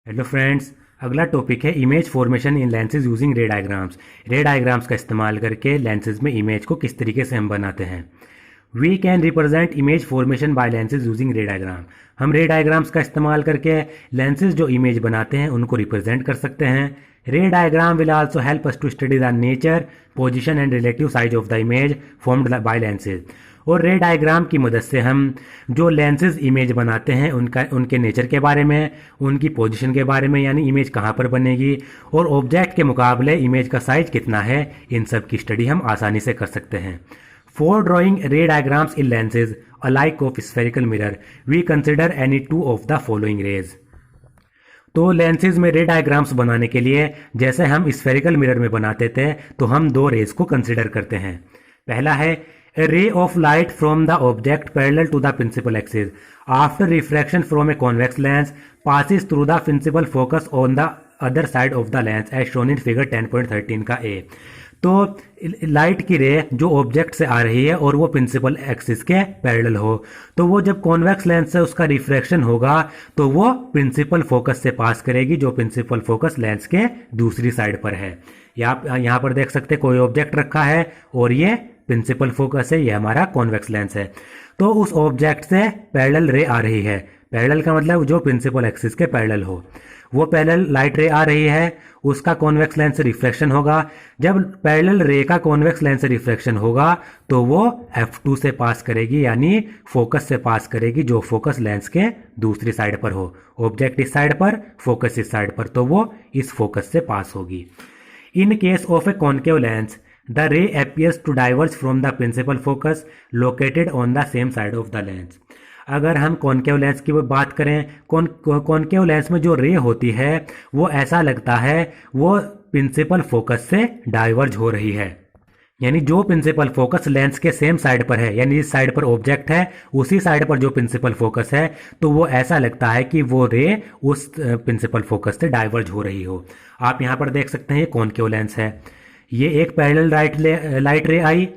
Hello friends. अगला topic है image formation इन lenses using रे डायग्राम्स। रे डायग्राम्स का इस्तेमाल करके लेंसेज में इमेज को किस तरीके से हम बनाते हैं। We can represent image formation by lenses using ray diagram. हम रे डायग्राम्स का इस्तेमाल करके लेंसेज जो इमेज बनाते हैं उनको रिप्रेजेंट कर सकते हैं। Ray diagram will also help us to study the nature, position and relative size of the image formed by lenses. और रे डायग्राम की मदद से हम जो लेंसेज इमेज बनाते हैं उनके नेचर के बारे में, उनकी पोजीशन के बारे में, यानी इमेज कहाँ पर बनेगी और ऑब्जेक्ट के मुकाबले इमेज का साइज कितना है, इन सब की स्टडी हम आसानी से कर सकते हैं। For drawing ray diagrams in lenses alike of spherical mirror we consider any two of the following rays. तो लेंसेज में रे डायग्राम्स बनाने के लिए जैसे हम स्फेरिकल मिरर में बनाते थे तो हम दो रेज को कंसिडर करते हैं। पहला है a ray of light from the object parallel to the principal axis after refraction from a convex lens passes through the principal focus on the other side of the lens as shown in figure 10.13 का A। तो light की रे जो object से आ रही है और वो प्रिंसिपल एक्सिस के पैरेलल हो, तो वो जब कॉन्वेक्स लेंस से उसका रिफ्रैक्शन होगा तो वो प्रिंसिपल फोकस से पास करेगी, जो प्रिंसिपल फोकस लेंस के दूसरी साइड पर है। यहाँ पर देख सकते कोई ऑब्जेक्ट रखा है और ये प्रिंसिपल फोकस है, ये हमारा कॉन्वेक्स लेंस है। तो उस ऑब्जेक्ट से पैरेलल रे आ रही है। पैरेलल का मतलब जो प्रिंसिपल एक्सिस के पैरेलल हो, वो पैरेलल लाइट रे आ रही है, उसका कॉन्वेक्स लेंस से रिफ्लेक्शन होगा। जब पैरेलल रे का कॉन्वेक्स लेंस से रिफ्लेक्शन होगा तो वो F2 से पास करेगी, यानी फोकस से पास करेगी, जो फोकस लेंस के दूसरी साइड पर हो। ऑब्जेक्ट इस साइड पर, फोकस इस साइड पर, तो वो इस फोकस से पास होगी। In case of a concave lens the ray appears to diverge from the principal focus located on the same side of the lens। अगर हम कॉन्केव लेंस की बात करें, कॉन्केव लेंस में जो रे होती है वो ऐसा लगता है वो प्रिंसिपल फोकस से डाइवर्ज हो रही है, यानी जो प्रिंसिपल फोकस लेंस के सेम साइड पर है, यानी जिस साइड पर ऑब्जेक्ट है उसी साइड पर जो प्रिंसिपल फोकस है, तो वो ऐसा लगता है कि वो रे उस प्रिंसिपल फोकस से डाइवर्ज हो रही हो। आप यहाँ पर देख सकते हैं ये कॉन्केव लेंस है, ये एक पैरेलल लाइट रे आई,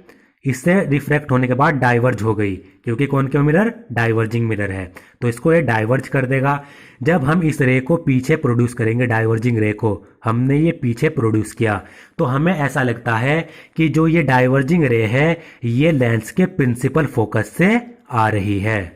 इससे रिफ्रैक्ट होने के बाद डाइवर्ज हो गई, क्योंकि कॉन्केव मिरर डाइवर्जिंग मिरर है तो इसको ये डाइवर्ज कर देगा। जब हम इस रे को पीछे प्रोड्यूस करेंगे, डाइवर्जिंग रे को हमने ये पीछे प्रोड्यूस किया, तो हमें ऐसा लगता है कि जो ये डाइवर्जिंग रे है ये लेंस के प्रिंसिपल फोकस से आ रही है।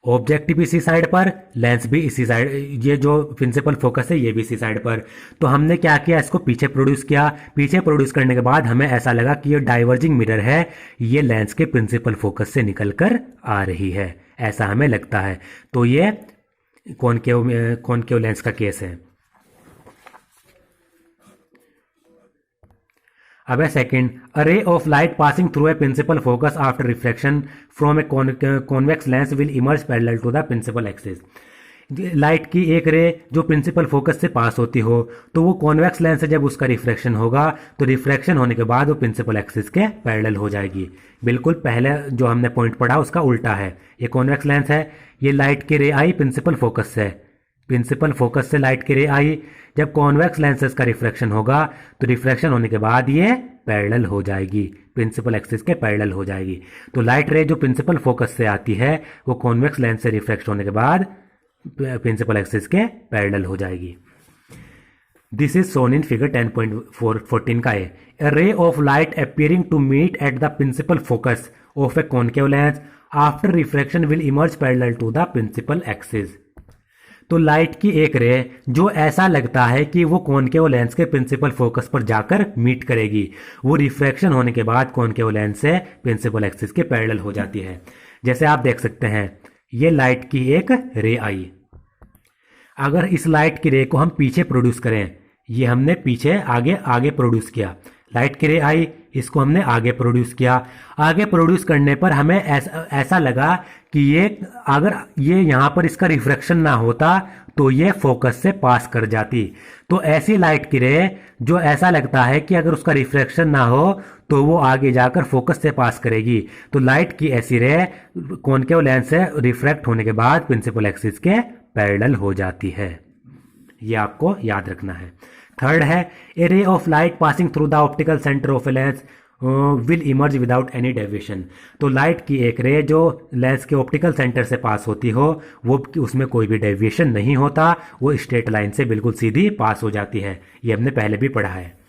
ऑब्जेक्ट भी इसी साइड पर, लेंस भी इसी साइड, ये जो प्रिंसिपल फोकस है ये भी इसी साइड पर। तो हमने क्या किया, इसको पीछे प्रोड्यूस किया। पीछे प्रोड्यूस करने के बाद हमें ऐसा लगा कि ये डाइवर्जिंग मिरर है, ये लेंस के प्रिंसिपल फोकस से निकलकर आ रही है, ऐसा हमें लगता है। तो ये कॉन्केव लेंस का केस है। अब second, a ray of light passing through a principal focus after refraction from a convex lens will emerge parallel to the principal axis। Light की एक रे जो प्रिंसिपल फोकस से पास होती हो, तो वो कॉन्वेक्स लेंस से जब उसका रिफ्रैक्शन होगा तो रिफ्रैक्शन होने के बाद वो प्रिंसिपल एक्सिस के पैरेलल हो जाएगी। बिल्कुल पहले जो हमने पॉइंट पढ़ा उसका उल्टा है। ये कॉन्वेक्स लेंस है, ये लाइट की रे आई प्रिंसिपल फोकस से, प्रिंसिपल फोकस से लाइट की रे आई, जब कॉन्वेक्स लेंसेज का रिफ्रैक्शन होगा तो रिफ्रैक्शन होने के बाद ये पैरेलल हो जाएगी, प्रिंसिपल एक्सिस के पैरेलल हो जाएगी। तो लाइट रे जो प्रिंसिपल फोकस से आती है वो कॉन्वेक्स लेंस से रिफ्रैक्ट होने के बाद प्रिंसिपल एक्सिस के पैरेलल हो जाएगी। This is shown in figure 10.14 का है। A ray of light appearing to meet at the principal focus of a concave lens after refraction will emerge parallel to the principal axis. तो light की एक ray जो ऐसा लगता है कि वो कॉन्केव लेंस के प्रिंसिपल फोकस पर जाकर मीट करेगी, वो रिफ्रैक्शन होने के बाद कॉन्केव लेंस से प्रिंसिपल एक्सिस के पैरेलल हो जाती है। जैसे आप देख सकते हैं ये लाइट की एक रे आई, अगर इस लाइट की रे को हम पीछे प्रोड्यूस करें, ये हमने पीछे आगे प्रोड्यूस किया, लाइट की रे आई, इसको हमने आगे प्रोड्यूस किया। आगे प्रोड्यूस करने पर हमें ऐसा लगा कि ये अगर ये यहाँ पर इसका रिफ्रैक्शन ना होता तो ये फोकस से पास कर जाती। तो ऐसी लाइट की रे जो ऐसा लगता है कि अगर उसका रिफ्रैक्शन ना हो तो वो आगे जाकर फोकस से पास करेगी, तो लाइट की ऐसी रे कॉन्केव लेंस से रिफ्रैक्ट होने के बाद प्रिंसिपल एक्सिस के पैरेलल हो जाती है। ये आपको याद रखना है। थर्ड है, a ray of light passing through the optical centre of a lens will emerge without any deviation. तो लाइट की एक रे जो लेंस के ऑप्टिकल सेंटर से पास होती हो वो उसमें कोई भी डेविएशन नहीं होता, वो स्ट्रेट लाइन से बिल्कुल सीधी पास हो जाती है। ये हमने पहले भी पढ़ा है।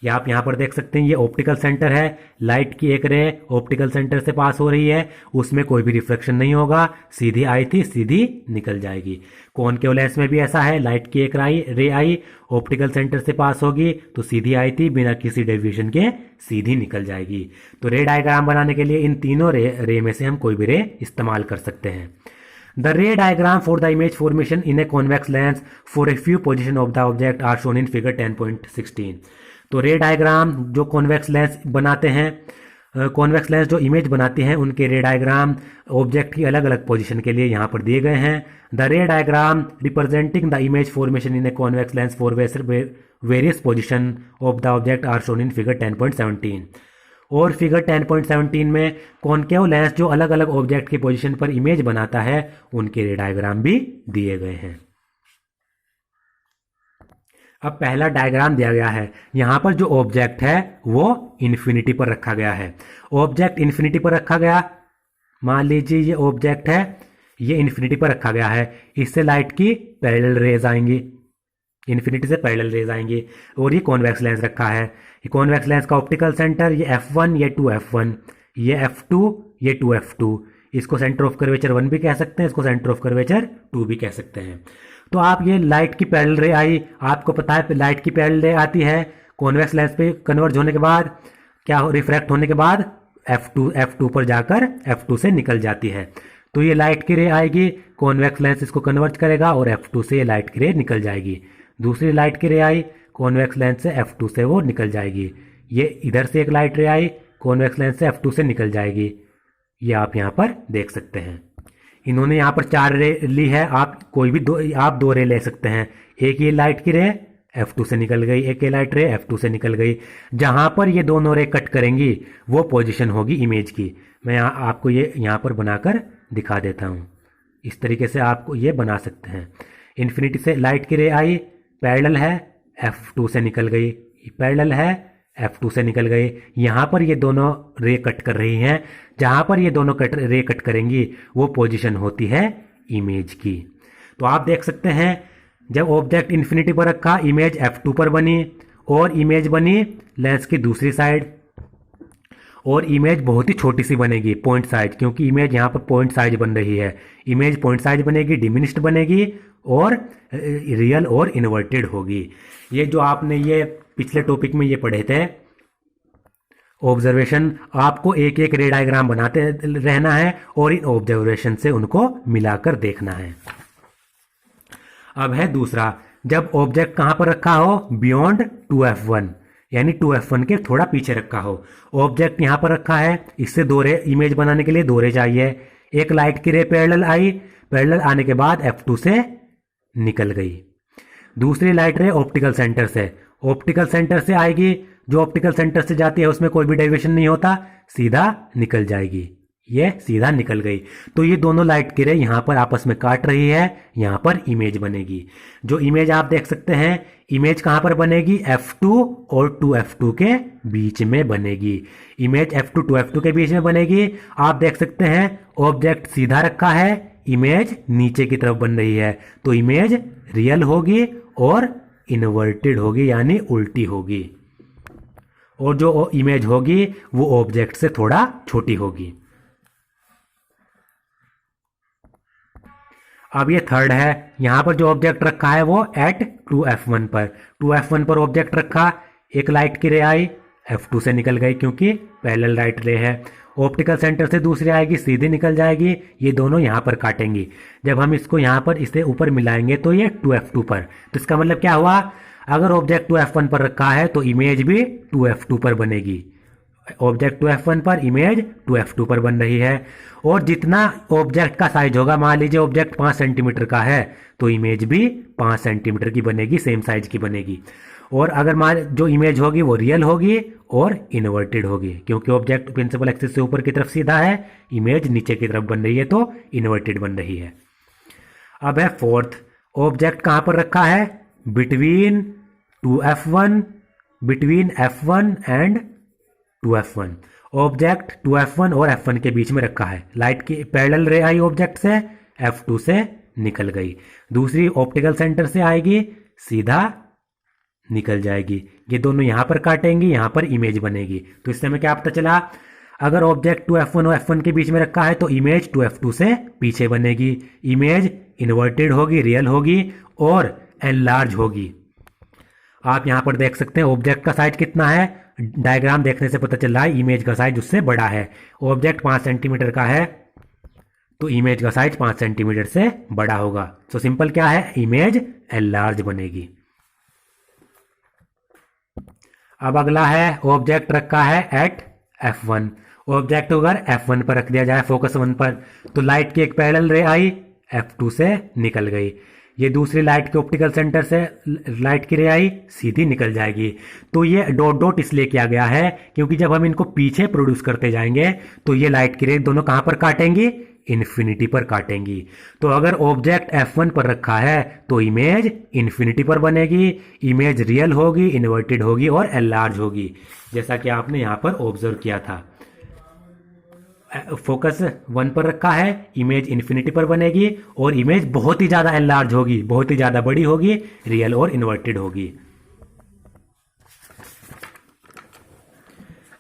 ये आप यहाँ पर देख सकते हैं, ये ऑप्टिकल सेंटर है, लाइट की एक रे ऑप्टिकल सेंटर से पास हो रही है, उसमें कोई भी रिफ्लेक्शन नहीं होगा, सीधी आई थी सीधी निकल जाएगी। कॉनकेव लेंस में भी ऐसा है, लाइट की एक रे आई ऑप्टिकल सेंटर से पास होगी तो सीधी आई थी बिना किसी डेविएशन के सीधी निकल जाएगी। तो रे डायग्राम बनाने के लिए इन तीनों रे में से हम कोई भी रे इस्तेमाल कर सकते हैं। The ray diagram for the image formation in a convex lens for a few position of the object are shown in figure 10.16। तो रे डायग्राम जो कॉन्वेक्स लेंस बनाते हैं, कॉन्वेक्स लेंस जो इमेज बनाती हैं उनके रे डायग्राम ऑब्जेक्ट की अलग अलग पोजीशन के लिए यहाँ पर दिए गए हैं। The ray diagram representing the image formation in a convex lens for various position of the object are shown in figure 10.17। और फिगर 10.17 में कॉनकेव लेंस जो अलग अलग ऑब्जेक्ट की पोजीशन पर इमेज बनाता है उनके रे डायग्राम भी दिए गए हैं। अब पहला डायग्राम दिया गया है, यहां पर जो ऑब्जेक्ट है वो इन्फिनिटी पर रखा गया है। ऑब्जेक्ट इन्फिनिटी पर रखा गया, मान लीजिए ये ऑब्जेक्ट है, ये इन्फिनिटी पर रखा गया है, इससे लाइट की पैरेलल रेज आएंगी, इन्फिनिटी से पैरेलल रेज आएंगी। और ये कॉन्वेक्स लेंस रखा है, ये कॉन्वेक्स लेंस का ऑप्टिकल सेंटर ये f1, ये 2f1, ये f2, ये 2f2। इसको सेंटर ऑफ कर्वेचर 1 भी कह सकते हैं, इसको सेंटर ऑफ कर्वेचर 2 भी कह सकते हैं। तो आप ये लाइट की पैरेलल रे आई, आपको पता है लाइट की पैरेलल रे आती है कॉन्वेक्स लेंस पे कन्वर्ज होने के बाद, क्या रिफ्रैक्ट होने के बाद f2 पर जाकर f2 से निकल जाती है। तो ये लाइट की रे आएगी, कॉन्वेक्स लेंस इसको कन्वर्ट करेगा और f2 से ये लाइट की रे निकल जाएगी। दूसरी लाइट की रे आई, कॉन्वेक्स लेंस से f2 से वो निकल जाएगी। ये इधर से एक लाइट रे आई, कॉन्वेक्स लेंस से f2 से निकल जाएगी। ये आप यहाँ पर देख सकते हैं। इन्होंने यहाँ पर 4 रे ली है, आप कोई भी आप 2 रे ले सकते हैं। एक ये लाइट की रे f2 से निकल गई, एक ये लाइट रे f2 से निकल गई। जहां पर ये दोनों रे कट करेंगी वो पोजीशन होगी इमेज की। मैं आपको ये यहाँ पर बनाकर दिखा देता हूँ। इस तरीके से आपको ये बना सकते हैं। इन्फिनिटी से लाइट की रे आई, पैरेलल है, f2 से निकल गई, पैरेलल है, f2 से निकल गई। यहाँ पर ये दोनों रे कट कर रही हैं, जहां पर ये दोनों रे कट करेंगी वो पोजीशन होती है इमेज की। तो आप देख सकते हैं जब ऑब्जेक्ट इन्फिनिटी पर रखा, इमेज f2 पर बनी और इमेज बनी लेंस की दूसरी साइड, और इमेज बहुत ही छोटी सी बनेगी पॉइंट साइज, क्योंकि इमेज यहाँ पर पॉइंट साइज बन रही है। इमेज पॉइंट साइज बनेगी, डिमिनिश्ड बनेगी और रियल और इन्वर्टेड होगी। ये जो आपने ये पिछले टॉपिक में ये पढ़े थे ऑब्जर्वेशन, आपको एक एक रे डायग्राम बनाते रहना है और इन ऑब्जर्वेशन से उनको मिलाकर देखना है। अब है दूसरा, जब ऑब्जेक्ट कहां पर रखा हो, बियॉन्ड 2f1, यानी 2f1 के थोड़ा पीछे रखा हो। ऑब्जेक्ट यहां पर रखा है, इससे 2 रे इमेज बनाने के लिए 2 रे चाहिए। एक लाइट की रे पैरेलल आई, पैरेलल आने के बाद f2 से निकल गई। दूसरी लाइट रे ऑप्टिकल सेंटर से, ऑप्टिकल सेंटर से आएगी, जो ऑप्टिकल सेंटर से जाती है उसमें कोई भी डेविएशन नहीं होता, सीधा निकल जाएगी। ये सीधा निकल गई। तो ये दोनों लाइट की रे यहां पर आपस में काट रही है, यहां पर इमेज बनेगी। जो इमेज आप देख सकते हैं, इमेज कहां पर बनेगी, f2 और 2f2 के बीच में बनेगी। इमेज f2 2f2 के बीच में बनेगी। आप देख सकते हैं ऑब्जेक्ट सीधा रखा है, इमेज नीचे की तरफ बन रही है, तो इमेज रियल होगी और इन्वर्टेड होगी, यानी उल्टी होगी। और जो इमेज होगी वो ऑब्जेक्ट से थोड़ा छोटी होगी। अब ये थर्ड है, यहां पर जो ऑब्जेक्ट रखा है वो एट 2f1 पर, 2f1 पर ऑब्जेक्ट रखा, एक लाइट की रे आई, f2 से निकल गई क्योंकि पैरेलल लाइट रे है। ऑप्टिकल सेंटर से दूसरी आएगी, सीधी निकल जाएगी, ये दोनों यहां पर काटेंगी। जब हम इसको यहां पर इसे ऊपर मिलाएंगे तो ये 2f2 पर, तो इसका मतलब क्या हुआ, अगर ऑब्जेक्ट 2f1 पर रखा है तो इमेज भी 2f2 पर बनेगी। ऑब्जेक्ट 2f1 पर, इमेज 2f2 पर बन रही है। और जितना ऑब्जेक्ट का साइज होगा, मान लीजिए ऑब्जेक्ट 5 सेंटीमीटर का है तो इमेज भी 5 सेंटीमीटर की बनेगी, सेम साइज की बनेगी। और अगर जो इमेज होगी वो रियल होगी और इन्वर्टेड होगी, क्योंकि ऑब्जेक्ट प्रिंसिपल एक्सिस से ऊपर की तरफ सीधा है, इमेज नीचे की तरफ बन रही है तो इन्वर्टेड बन रही है। अब है फोर्थ, ऑब्जेक्ट कहां पर रखा है, between f1 and 2f1। Object 2f1 और f1 के बीच में रखा है। लाइट की पैरेलल रे आई ऑब्जेक्ट से, f2 से निकल गई। दूसरी ऑप्टिकल सेंटर से आएगी, सीधा निकल जाएगी। ये दोनों यहां पर काटेंगी, यहां पर इमेज बनेगी। तो इससे हमें क्या पता चला, अगर ऑब्जेक्ट 2f1 और f1 के बीच में रखा है तो इमेज 2f2 से पीछे बनेगी। इमेज इन्वर्टेड होगी, रियल होगी और एनलार्ज होगी। आप यहां पर देख सकते हैं ऑब्जेक्ट का साइज कितना है। डायग्राम देखने से पता चल रहा है इमेज का साइज उससे बड़ा है। ऑब्जेक्ट 5 सेंटीमीटर का है तो इमेज का साइज 5 सेंटीमीटर से बड़ा होगा। तो सिंपल क्या है, इमेज एनलार्ज बनेगी। अब अगला है ऑब्जेक्ट रखा है एट f1। ऑब्जेक्ट अगर f1 पर रख दिया जाए, फोकस 1 पर, तो लाइट की एक पैरेलल रे आई, f2 से निकल गई। ये दूसरी लाइट के ऑप्टिकल सेंटर से लाइट की रे आई, सीधी निकल जाएगी। तो ये डॉट डॉट इसलिए किया गया है क्योंकि जब हम इनको पीछे प्रोड्यूस करते जाएंगे तो ये लाइट की रे दोनों कहां पर काटेंगी, इन्फिनिटी पर काटेंगी। तो अगर ऑब्जेक्ट f1 पर रखा है तो इमेज इन्फिनिटी पर बनेगी। इमेज रियल होगी, इन्वर्टेड होगी और एनलार्ज होगी, जैसा कि आपने यहां पर ऑब्जर्व किया था। फोकस 1 पर रखा है, इमेज इन्फिनिटी पर बनेगी और इमेज बहुत ही ज्यादा एनलार्ज होगी, बहुत ही ज्यादा बड़ी होगी, रियल और इन्वर्टेड होगी।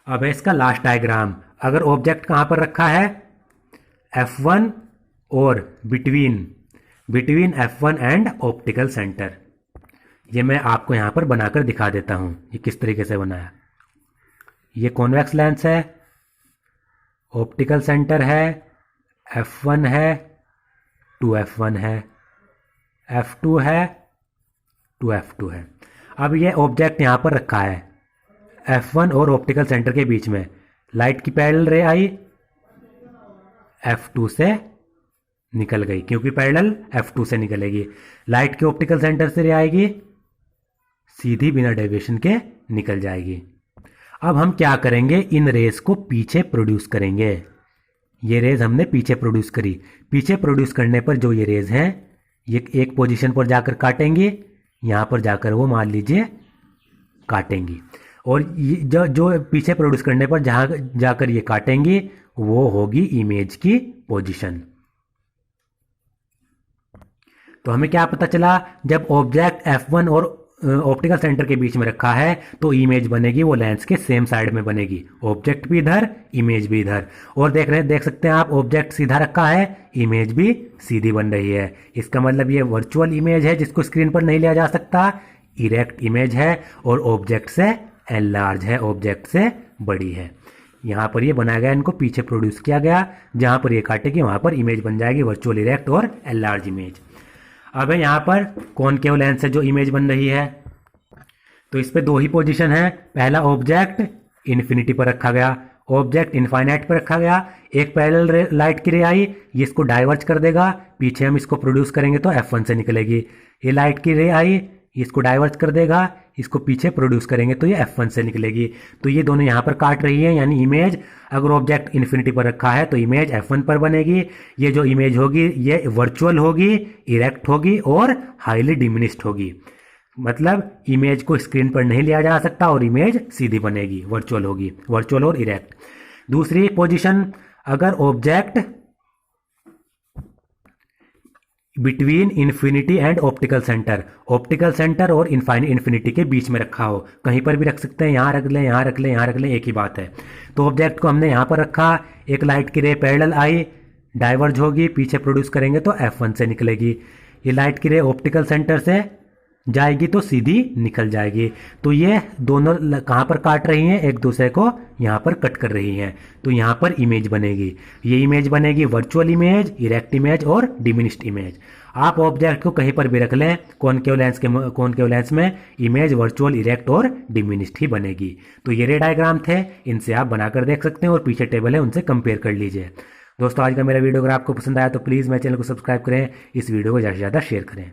अब है इसका लास्ट डायग्राम। अगर ऑब्जेक्ट कहां पर रखा है, f1 और between f1 and optical centre. ये मैं आपको यहां पर बनाकर दिखा देता हूं ये किस तरीके से बनाया। ये कॉन्वेक्स लेंस है, ऑप्टिकल सेंटर है, f1 है, 2f1 है, f2 है, 2f2 है। अब ये ऑब्जेक्ट यहां पर रखा है f1 और ऑप्टिकल सेंटर के बीच में। लाइट की पैरेलल रे आई, f2 से निकल गई क्योंकि पैरेलल f2 से निकलेगी। लाइट के ऑप्टिकल सेंटर से रे आएगी, सीधी बिना डेविएशन के निकल जाएगी। अब हम क्या करेंगे, इन रेज को पीछे प्रोड्यूस करेंगे। ये रेज हमने पीछे प्रोड्यूस करी। पीछे प्रोड्यूस करने पर जो ये रेज हैं ये एक पोजीशन पर जाकर काटेंगी, यहां पर जाकर वो मान लीजिए काटेंगी। और ये जो पीछे प्रोड्यूस करने पर जहां जाकर ये काटेंगी वो होगी इमेज की पोजीशन। तो हमें क्या पता चला, जब ऑब्जेक्ट f1 और ऑप्टिकल सेंटर के बीच में रखा है तो इमेज बनेगी वो लेंस के सेम साइड में बनेगी। ऑब्जेक्ट भी इधर, इमेज भी इधर। और देख सकते हैं आप, ऑब्जेक्ट सीधा रखा है, इमेज भी सीधी बन रही है। इसका मतलब ये वर्चुअल इमेज है जिसको स्क्रीन पर नहीं लिया जा सकता, इरेक्ट इमेज है और ऑब्जेक्ट से एनलार्ज है, ऑब्जेक्ट से बड़ी है। यहां पर ये बनाया गया, इनको पीछे प्रोड्यूस किया गया, जहां पर ये काटेगी वहां पर इमेज बन जाएगी वर्चुअल इरेक्ट और एनलार्ज इमेज। अब है यहां पर कॉनकेव लेंस से जो इमेज बन रही है, तो इस पे दो ही पोजीशन है। पहला ऑब्जेक्ट इन्फिनिटी पर रखा गया, ऑब्जेक्ट इनफाइनाइट पर रखा गया। एक पैरेलल लाइट की रे आई, ये इसको डाइवर्ज कर देगा, पीछे हम इसको प्रोड्यूस करेंगे तो f1 से निकलेगी। ये लाइट की रे आई, इसको डाइवर्ज कर देगा, इसको पीछे प्रोड्यूस करेंगे तो ये f1 से निकलेगी। तो ये दोनों यहां पर काट रही है, यानी इमेज अगर ऑब्जेक्ट इन्फिनिटी पर रखा है तो इमेज f1 पर बनेगी। ये जो इमेज होगी ये वर्चुअल होगी, इरेक्ट होगी और हाईली डिमिनिश्ड होगी। मतलब इमेज को स्क्रीन पर नहीं लिया जा सकता और इमेज सीधी बनेगी, वर्चुअल होगी, वर्चुअल और इरेक्ट। दूसरी पोजीशन, अगर object between infinity and optical centre और इन्फिनिटी के बीच में रखा हो, कहीं पर भी रख सकते हैं, यहां रख लें, यहां रख लें, यहां रख लें, एक ही बात है। तो ऑब्जेक्ट को हमने यहां पर रखा, एक लाइट की रे पैरेलल आई, डाइवर्ज होगी, पीछे प्रोड्यूस करेंगे तो f1 से निकलेगी। ये लाइट की रे ऑप्टिकल सेंटर से जाएगी तो सीधी निकल जाएगी। तो ये दोनों कहां पर काट रही हैं, एक दूसरे को यहां पर कट कर रही हैं, तो यहां पर इमेज बनेगी। ये इमेज बनेगी वर्चुअल इमेज, इरेक्ट इमेज और डिमिनिश्ड इमेज। आप ऑब्जेक्ट को कहीं पर भी रख लें, कॉनकेव लेंस में इमेज वर्चुअल, इरेक्ट और डिमिनिश्ड ही बनेगी। तो ये रे डायग्राम थे, इनसे आप बनाकर देख सकते हैं और पीछे टेबल है उनसे कंपेयर कर लीजिए। दोस्तों आज का मेरा वीडियो अगर आपको पसंद आया तो प्लीज़ मेरे चैनल को सब्सक्राइब करें, इस वीडियो को ज़्यादा से ज़्यादा शेयर करें।